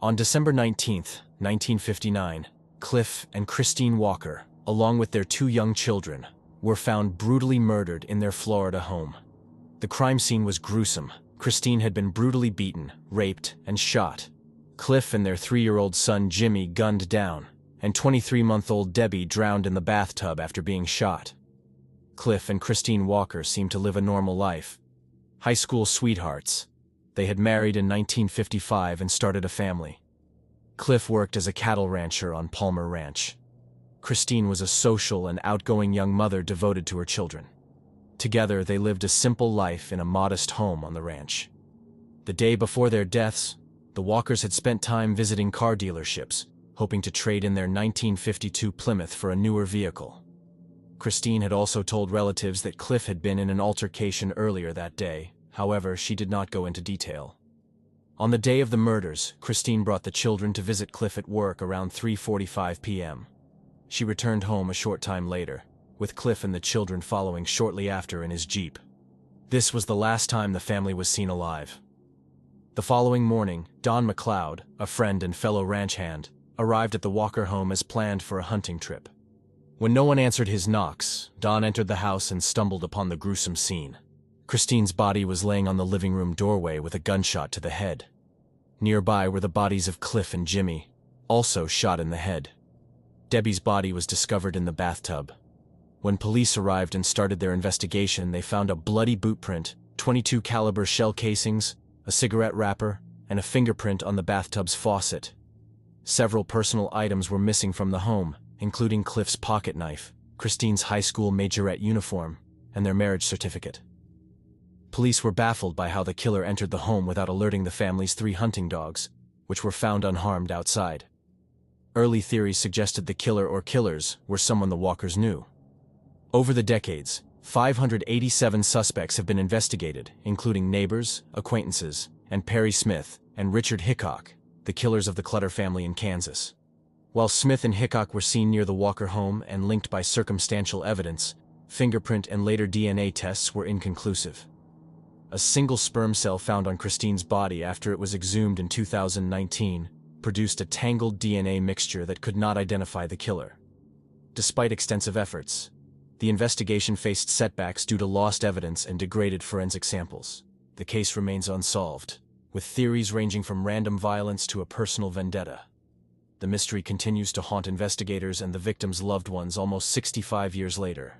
On December 19, 1959, Clif and Christine Walker, along with their 2 young children, were found brutally murdered in their Florida home. The crime scene was gruesome. Christine had been brutally beaten, raped, and shot. Clif and their 3-year-old son Jimmy gunned down, and 23-month-old Debbie drowned in the bathtub after being shot. Clif and Christine Walker seemed to live a normal life. High school sweethearts. They had married in 1955 and started a family. Clif worked as a cattle rancher on Palmer Ranch. Christine was a social and outgoing young mother devoted to her children. Together, they lived a simple life in a modest home on the ranch. The day before their deaths, the Walkers had spent time visiting car dealerships, hoping to trade in their 1952 Plymouth for a newer vehicle. Christine had also told relatives that Clif had been in an altercation earlier that day. However, she did not go into detail. On the day of the murders, Christine brought the children to visit Clif at work around 3:45 p.m. She returned home a short time later, with Clif and the children following shortly after in his Jeep. This was the last time the family was seen alive. The following morning, Don McLeod, a friend and fellow ranch hand, arrived at the Walker home as planned for a hunting trip. When no one answered his knocks, Don entered the house and stumbled upon the gruesome scene. Christine's body was laying on the living room doorway with a gunshot to the head. Nearby were the bodies of Clif and Jimmy, also shot in the head. Debbie's body was discovered in the bathtub. When police arrived and started their investigation, they found a bloody boot print, .22 caliber shell casings, a cigarette wrapper, and a fingerprint on the bathtub's faucet. Several personal items were missing from the home, including Clif's pocket knife, Christine's high school majorette uniform, and their marriage certificate. Police were baffled by how the killer entered the home without alerting the family's 3 hunting dogs, which were found unharmed outside. Early theories suggested the killer or killers were someone the Walkers knew. Over the decades, 587 suspects have been investigated, including neighbors, acquaintances, and Perry Smith and Richard Hickock, the killers of the Clutter family in Kansas. While Smith and Hickock were seen near the Walker home and linked by circumstantial evidence, fingerprint and later DNA tests were inconclusive. A single sperm cell found on Christine's body after it was exhumed in 2019 produced a tangled DNA mixture that could not identify the killer. Despite extensive efforts, the investigation faced setbacks due to lost evidence and degraded forensic samples. The case remains unsolved, with theories ranging from random violence to a personal vendetta. The mystery continues to haunt investigators and the victims' loved ones almost 65 years later.